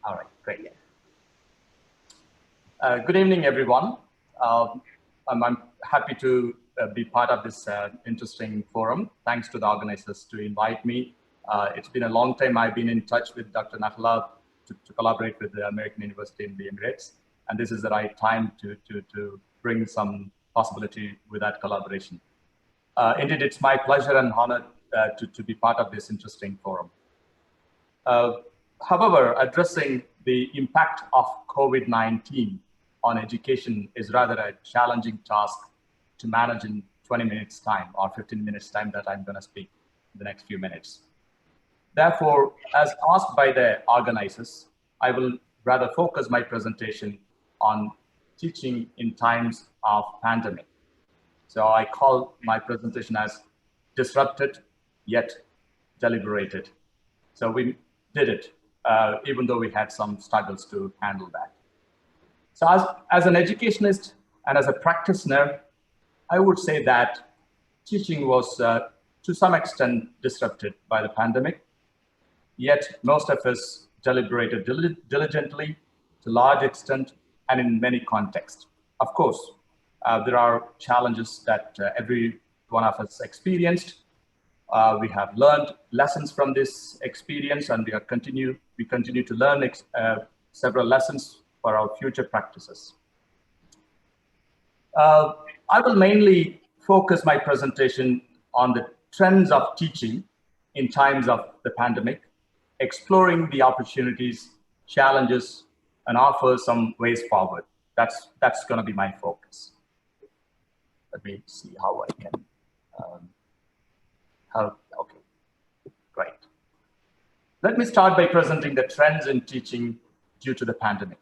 All right, great. Good evening, everyone. I'm happy to be part of this interesting forum. Thanks to the organizers to invite me. It's been a long time I've been in touch with Dr. Nahla to collaborate with the American University in the Emirates. And this is the right time to bring some possibility with that collaboration. Indeed, it's my pleasure and honor to be part of this interesting forum. However, addressing the impact of COVID-19 on education is rather a challenging task to manage in 20 minutes time or 15 minutes time that I'm going to speak in the next few minutes. Therefore, as asked by the organizers, I will rather focus my presentation on teaching in times of pandemic. So I call my presentation as disrupted yet deliberated. So we did it, even though we had some struggles to handle that. So as an educationist and as a practitioner, I would say that teaching was to some extent disrupted by the pandemic, yet most of us deliberated diligently to large extent and in many contexts. Of course, there are challenges that every one of us experienced. We have learned lessons from this experience, and we continue to learn several lessons for our future practices. I will mainly focus my presentation on the trends of teaching in times of the pandemic, exploring the opportunities, challenges, and offer some ways forward. That's going to be my focus. Let me see how I can. Okay, great. Let me start by presenting the trends in teaching due to the pandemic.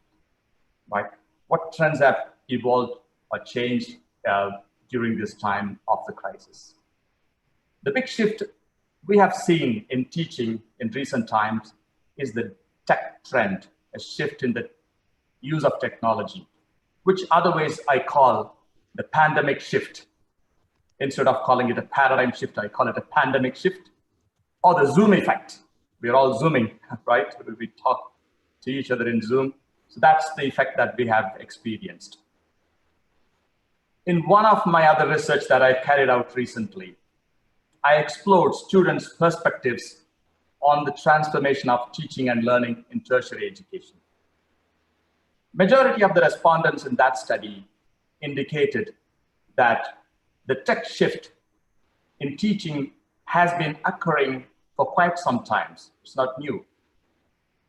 Right? What trends have evolved or changed during this time of the crisis? The big shift we have seen in teaching in recent times is the tech trend, a shift in the use of technology, which otherwise I call the pandemic shift. Instead of calling it a paradigm shift, I call it a pandemic shift, or the Zoom effect. We're all Zooming, right? We talk to each other in Zoom. So that's the effect that we have experienced. In one of my other research that I carried out recently, I explored students' perspectives on the transformation of teaching and learning in tertiary education. Majority of the respondents in that study indicated that the tech shift in teaching has been occurring for quite some time. It's not new.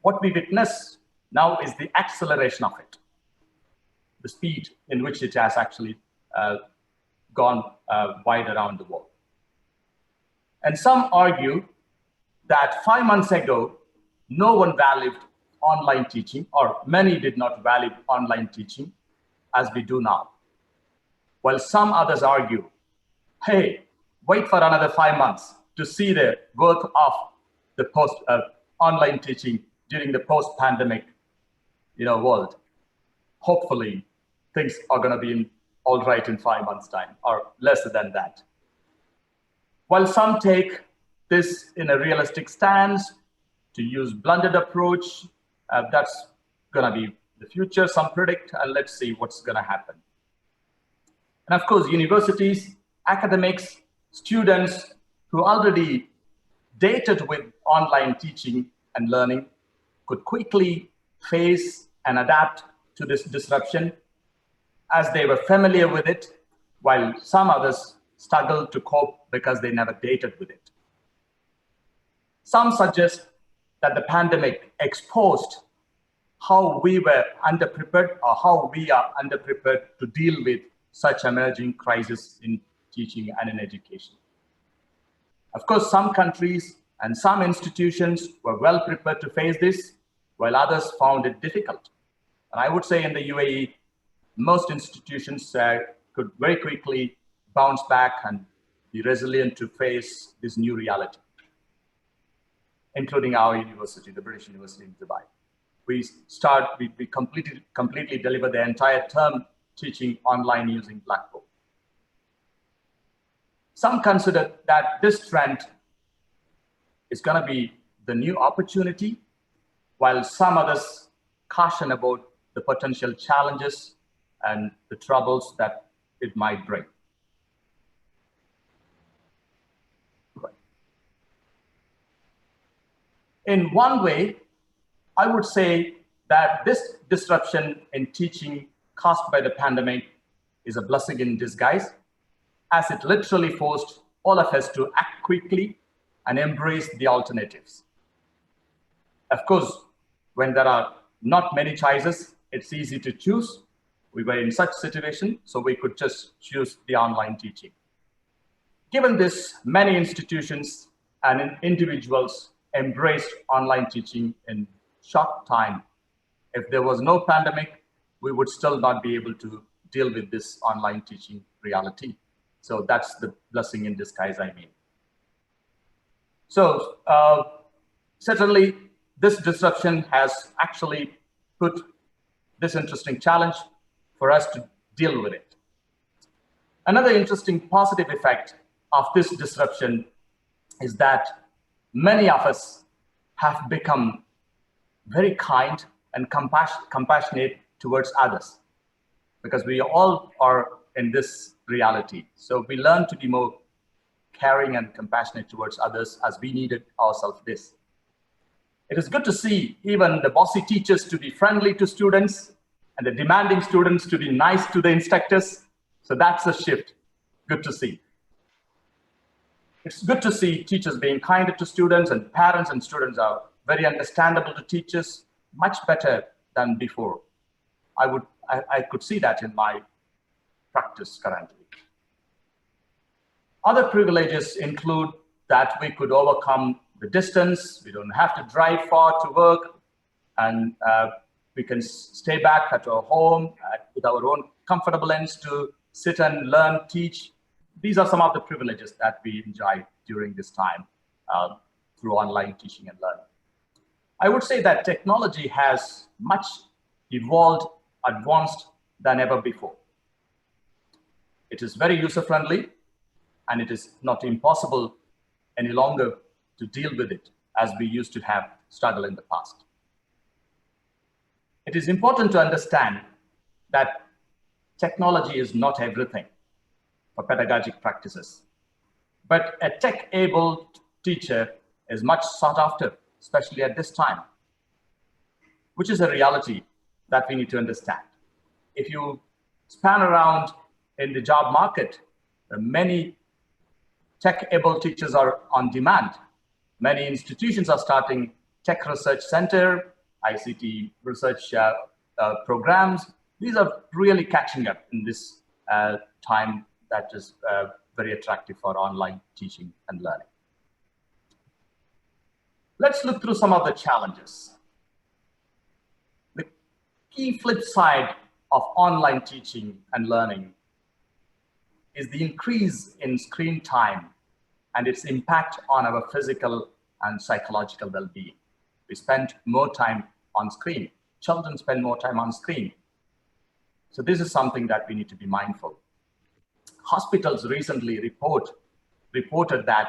What we witness now is the acceleration of it, the speed in which it has actually gone wide around the world. And some argue that 5 months ago, no one valued online teaching, or many did not value online teaching as we do now. While some others argue, hey, wait for another 5 months to see the worth of the online teaching during the post-pandemic world. Hopefully, things are going to be all right in 5 months' time, or less than that. While some take this in a realistic stance to use blended approach, that's going to be the future, some predict, and let's see what's going to happen. And of course, universities, academics, students who already dated with online teaching and learning could quickly face and adapt to this disruption as they were familiar with it, while some others struggled to cope because they never dated with it. Some suggest that the pandemic exposed how we were underprepared, or how we are underprepared to deal with such emerging crises in teaching and in education. Of course, some countries and some institutions were well prepared to face this, while others found it difficult. And I would say in the UAE, most institutions could very quickly bounce back and be resilient to face this new reality, including our university, the British University in Dubai. We completely deliver the entire term teaching online using Blackboard. Some consider that this trend is going to be the new opportunity while some others caution about the potential challenges and the troubles that it might bring. In one way, I would say that this disruption in teaching caused by the pandemic is a blessing in disguise, as it literally forced all of us to act quickly and embrace the alternatives. Of course, when there are not many choices, it's easy to choose. We were in such situation, so we could just choose the online teaching. Given this, many institutions and individuals embraced online teaching in short time. If there was no pandemic, we would still not be able to deal with this online teaching reality. So that's the blessing in disguise, I mean. So certainly this disruption has actually put this interesting challenge for us to deal with it. Another interesting positive effect of this disruption is that many of us have become very kind and compassionate towards others, because we all are in this reality. So we learn to be more caring and compassionate towards others as we needed ourselves this. It is good to see even the bossy teachers to be friendly to students and the demanding students to be nice to the instructors. So that's a shift. Good to see. It's good to see teachers being kinder to students, and parents and students are very understandable to teachers, much better than before. I could see that in my practice currently. Other privileges include that we could overcome the distance. We don't have to drive far to work, and we can stay back at our home with our own comfortable ends to sit and learn, teach. These are some of the privileges that we enjoy during this time through online teaching and learning. I would say that technology has much evolved, advanced than ever before. It is very user-friendly, and it is not impossible any longer to deal with it as we used to have struggle in the past. It is important to understand that technology is not everything for pedagogic practices, but a tech-able teacher is much sought after, especially at this time, which is a reality that we need to understand. If you span around in the job market, many tech-able teachers are on demand. Many institutions are starting tech research center, ICT research programs. These are really catching up in this time that is very attractive for online teaching and learning. Let's look through some of the challenges. The key flip side of online teaching and learning is the increase in screen time and its impact on our physical and psychological well-being. We spend more time on screen. Children spend more time on screen. So this is something that we need to be mindful. Hospitals recently reported that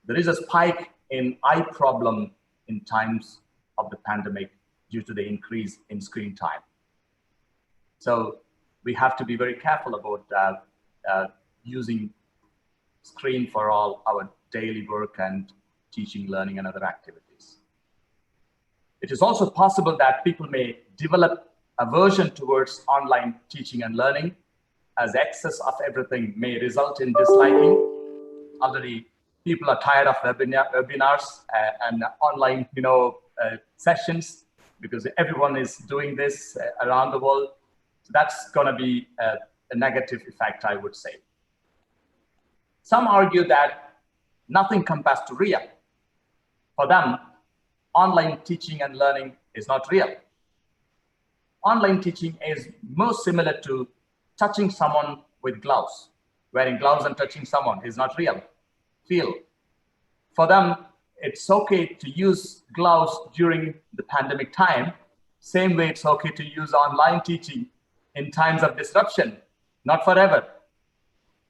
there is a spike in eye problem in times of the pandemic due to the increase in screen time. So we have to be very careful about using screen for all our daily work and teaching, learning, and other activities. It is also possible that people may develop aversion towards online teaching and learning, as excess of everything may result in disliking. Already, people are tired of webinars and online, sessions, because everyone is doing this around the world. So that's going to be a negative effect, I would say. Some argue that nothing compares to real. For them, online teaching and learning is not real. Online teaching is more similar to touching someone with gloves. Wearing gloves and touching someone is not real. For them, it's okay to use gloves during the pandemic time. Same way it's okay to use online teaching in times of disruption, not forever.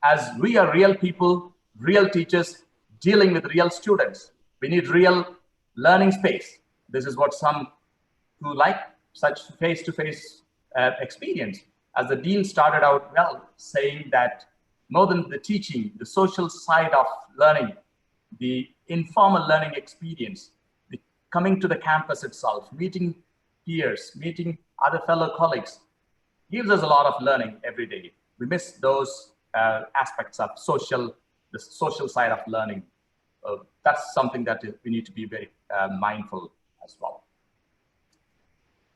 As we are real people, real teachers dealing with real students, we need real learning space. This is what some who like such face-to-face experience. As the dean started out well, saying that more than the teaching, the social side of learning, the informal learning experience, the coming to the campus itself, meeting peers, meeting other fellow colleagues, gives us a lot of learning every day. We miss those aspects of the social side of learning. That's something that we need to be very mindful as well.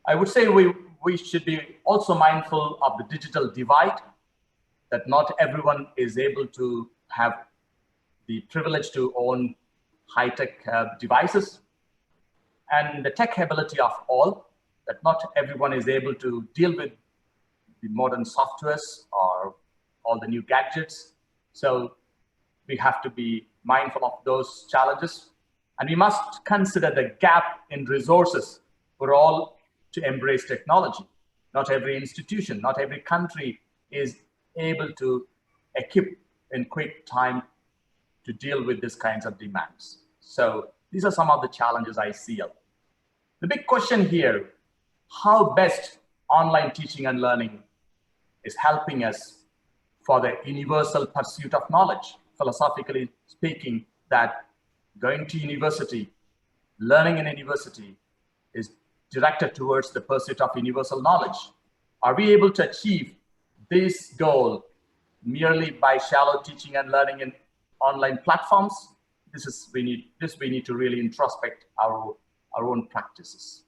I would say we should be also mindful of the digital divide, that not everyone is able to have the privilege to own high-tech devices, and the tech ability of all, that not everyone is able to deal with the modern softwares or all the new gadgets. So we have to be mindful of those challenges, and we must consider the gap in resources for all to embrace technology. Not every institution, not every country is able to equip in quick time to deal with these kinds of demands. So these are some of the challenges I see. The big question here, how best online teaching and learning is helping us for the universal pursuit of knowledge. Philosophically speaking, that going to university, learning in university is directed towards the pursuit of universal knowledge. Are we able to achieve this goal merely by shallow teaching and learning in online platforms? We need to really introspect our own practices.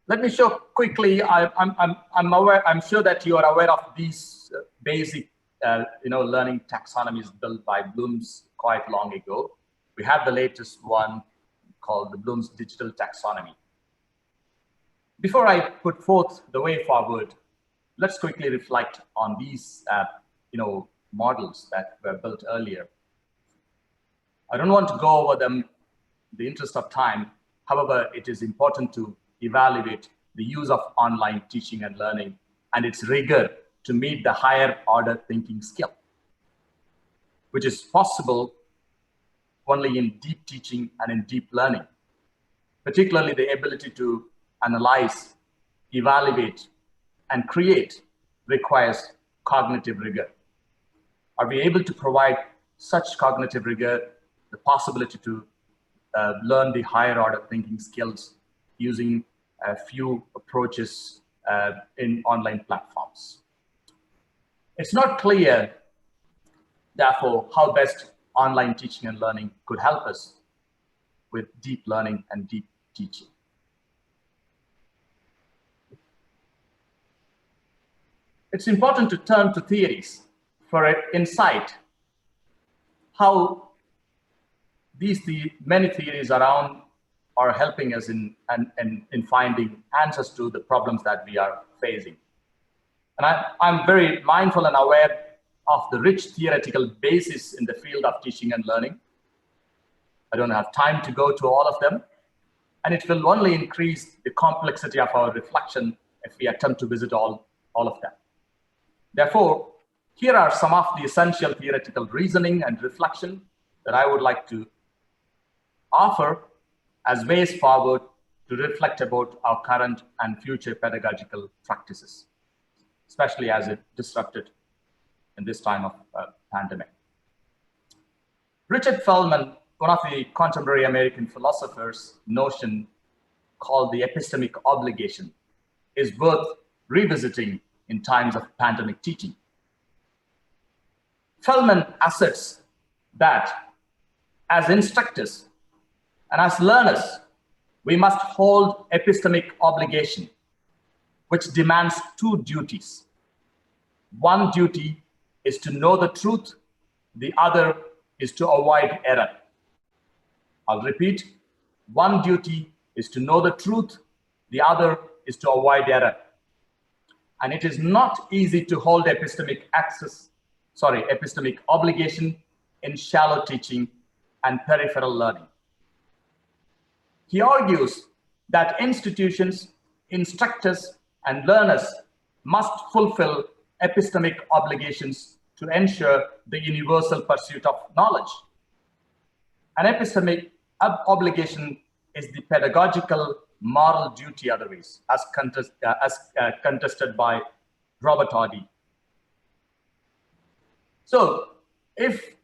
Let me show quickly. I'm sure that you are aware of these basic, learning taxonomies built by Bloom's quite long ago. We have the latest one called the Bloom's Digital Taxonomy. Before I put forth the way forward, let's quickly reflect on these, models that were built earlier. I don't want to go over them in the interest of time. However, it is important to evaluate the use of online teaching and learning and its rigor to meet the higher order thinking skill, which is possible only in deep teaching and in deep learning, particularly the ability to analyze, evaluate, and create requires cognitive rigor. Are we able to provide such cognitive rigor, the possibility to learn the higher order thinking skills using a few approaches in online platforms? It's not clear, therefore, how best online teaching and learning could help us with deep learning and deep teaching. It's important to turn to theories for insight how many theories around are helping us in finding answers to the problems that we are facing. And I'm very mindful and aware of the rich theoretical basis in the field of teaching and learning. I don't have time to go to all of them, and it will only increase the complexity of our reflection if we attempt to visit all of them. Therefore, here are some of the essential theoretical reasoning and reflection that I would like to offer as ways forward to reflect about our current and future pedagogical practices, especially as it disrupted in this time of pandemic. Richard Feldman, one of the contemporary American philosophers, notion called the epistemic obligation is worth revisiting in times of pandemic teaching. Feldman asserts that as instructors and as learners, we must hold epistemic obligation, which demands two duties. One duty is to know the truth, the other is to avoid error. I'll repeat, one duty is to know the truth, the other is to avoid error. And it is not easy to hold epistemic obligation in shallow teaching and peripheral learning. He argues that institutions, instructors, and learners must fulfill epistemic obligations to ensure the universal pursuit of knowledge. An epistemic obligation is the pedagogical moral duty otherwise, as contested by Robert Hardy. So if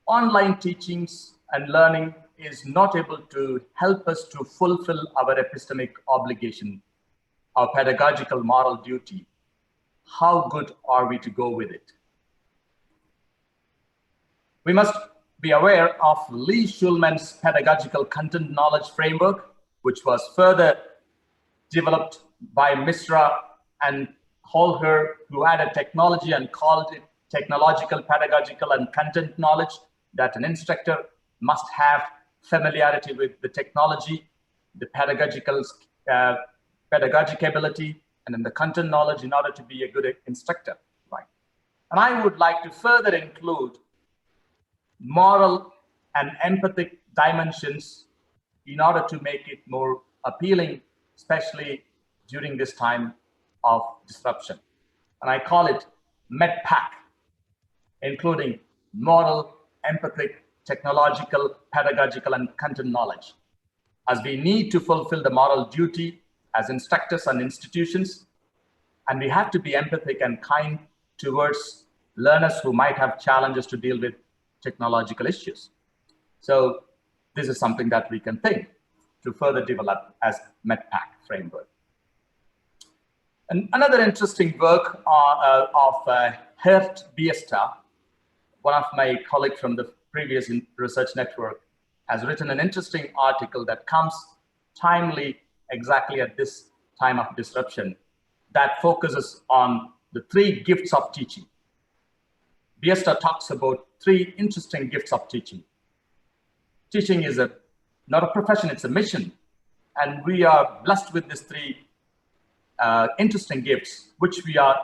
online teachings and learning is not able to help us to fulfill our epistemic obligation, our pedagogical moral duty, how good are we to go with it? We must be aware of Lee Schulman's pedagogical content knowledge framework, which was further developed by Misra and Holher, who added technology and called it technological, pedagogical, and content knowledge, that an instructor must have familiarity with the technology, the pedagogic ability, and then the content knowledge in order to be a good instructor, right? And I would like to further include moral and empathic dimensions in order to make it more appealing, especially during this time of disruption. And I call it MedPack, including moral, empathic, technological, pedagogical, and content knowledge, as we need to fulfill the moral duty as instructors and institutions, and we have to be empathic and kind towards learners who might have challenges to deal with technological issues. So this is something that we can think to further develop as MedPack framework. And another interesting work of Hert Biesta, one of my colleagues from the previous research network, has written an interesting article that comes timely exactly at this time of disruption, that focuses on the 3 gifts of teaching. Biesta talks about 3 interesting gifts of teaching. Teaching is not a profession, it's a mission. And we are blessed with these 3 interesting gifts, which we are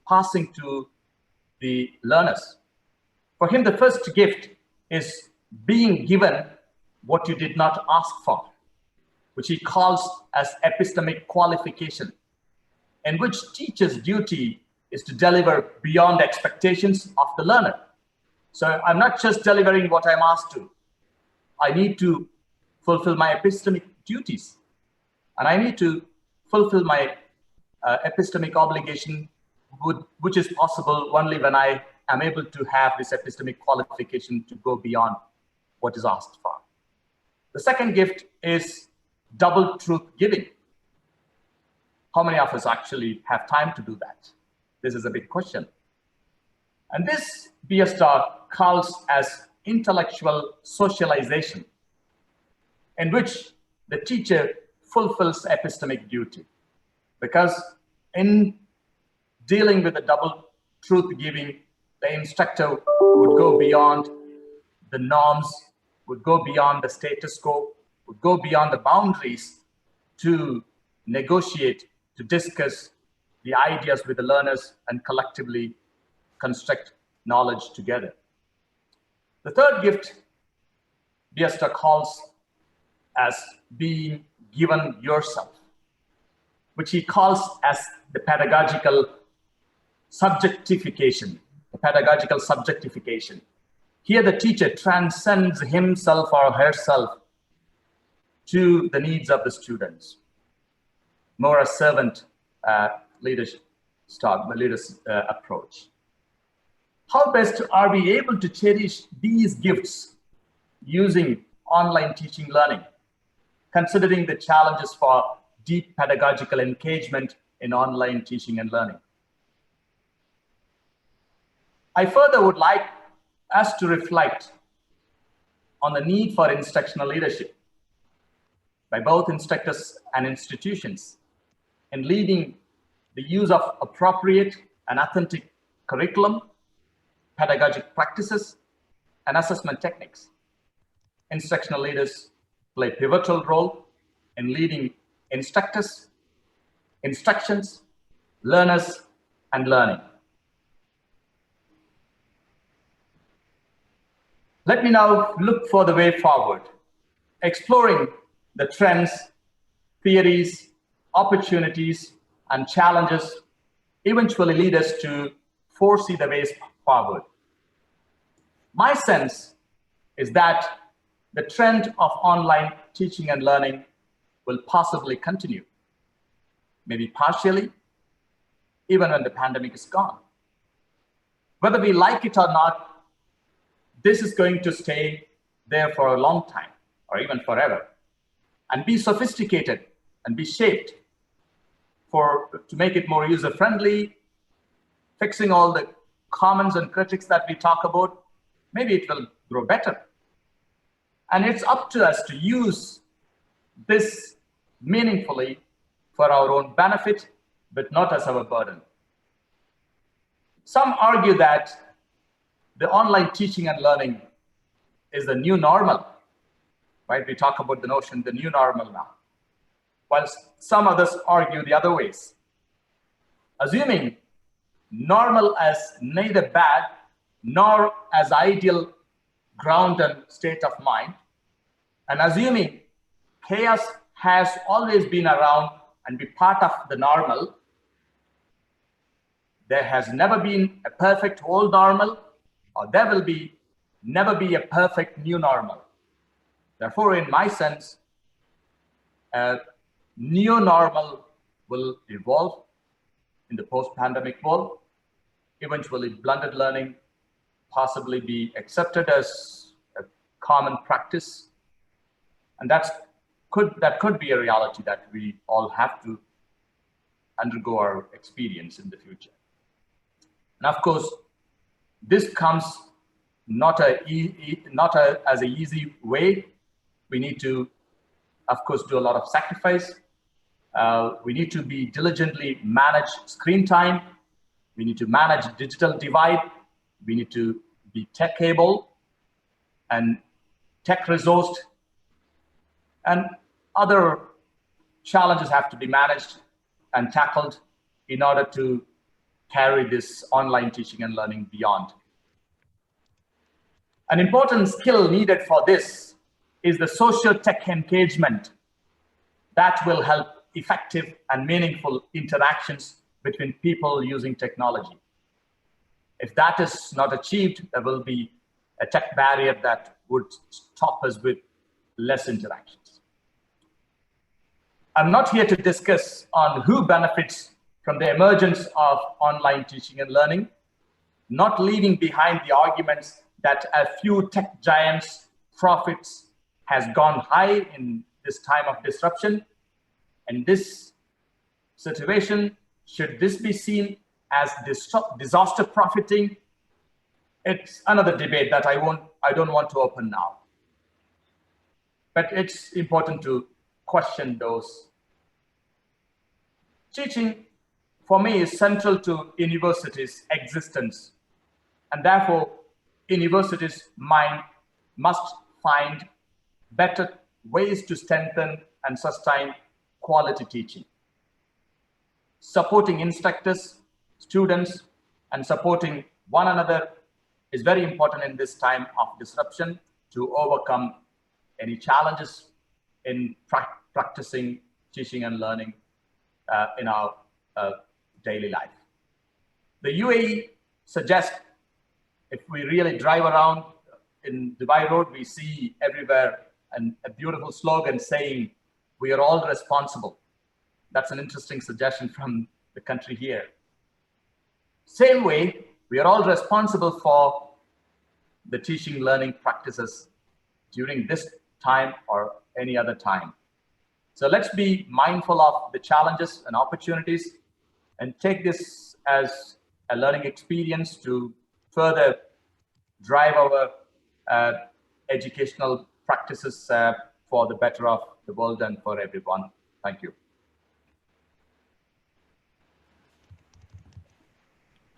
passing to the learners. For him, the first gift is being given what you did not ask for, which he calls as epistemic qualification, in which teacher's duty is to deliver beyond expectations of the learner. So I'm not just delivering what I'm asked to. I need to fulfill my epistemic duties, and I need to fulfill my epistemic obligation, which is possible only when I am able to have this epistemic qualification to go beyond what is asked for. The second gift is double truth giving. How many of us actually have time to do that? This is a big question. And this Biesta calls as intellectual socialization, in which the teacher fulfills epistemic duty. Because in dealing with the double truth giving, the instructor would go beyond the norms, would go beyond the status quo, would go beyond the boundaries to negotiate, to discuss the ideas with the learners and collectively construct knowledge together. The third gift Biesta calls as being given yourself, which he calls as the pedagogical subjectification. Here the teacher transcends himself or herself to the needs of the students. More a servant leadership approach. How best are we able to cherish these gifts using online teaching learning, considering the challenges for deep pedagogical engagement in online teaching and learning? I further would like us to reflect on the need for instructional leadership by both instructors and institutions in leading the use of appropriate and authentic curriculum, pedagogic practices, and assessment techniques. Instructional leaders play a pivotal role in leading instructors, instructions, learners, and learning. Let me now look for the way forward, exploring the trends, theories, opportunities, and challenges eventually lead us to foresee the ways forward. My sense is that the trend of online teaching and learning will possibly continue, maybe partially, even when the pandemic is gone. Whether we like it or not, this is going to stay there for a long time, or even forever, and be sophisticated and be shaped to make it more user-friendly, fixing all the comments and critics that we talk about. Maybe it will grow better. And it's up to us to use this meaningfully for our own benefit, but not as our burden. Some argue that the online teaching and learning is the new normal, right? We talk about the notion, the new normal now. While some others argue the other ways. Assuming normal as neither bad nor as ideal ground and state of mind, and assuming chaos has always been around and be part of the normal, there has never been a perfect old normal, or there will never be a perfect new normal. Therefore, in my sense, a new normal will evolve in the post-pandemic world. Eventually, blended learning possibly be accepted as a common practice. And that could be a reality that we all have to undergo our experience in the future. And of course, this comes not as an easy way. We need to, of course, do a lot of sacrifice. We need to be diligently manage screen time. We need to manage digital divide. We need to be tech-able and tech-resourced. And other challenges have to be managed and tackled in order to carry this online teaching and learning beyond. An important skill needed for this is the social tech engagement that will help effective and meaningful interactions between people using technology. If that is not achieved, there will be a tech barrier that would stop us with less interactions. I'm not here to discuss on who benefits from the emergence of online teaching and learning, not leaving behind the arguments that a few tech giants' profits has gone high in this time of disruption. And this situation, should this be seen as disaster profiting? It's another debate that I don't want to open now. But it's important to question those. Teaching, for me, is central to universities' existence. And therefore, universities' must find better ways to strengthen and sustain quality teaching. Supporting instructors, students, and supporting one another is very important in this time of disruption to overcome any challenges in practicing teaching and learning in our daily life. The UAE suggests, if we really drive around in Dubai Road, we see everywhere a beautiful slogan saying, "We are all responsible." That's an interesting suggestion from the country here. Same way, we are all responsible for the teaching learning practices during this time or any other time. So let's be mindful of the challenges and opportunities and take this as a learning experience to further drive our educational practices for the better of the world and for everyone. Thank you.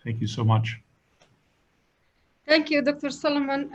Thank you so much. Thank you, Dr. Solomon.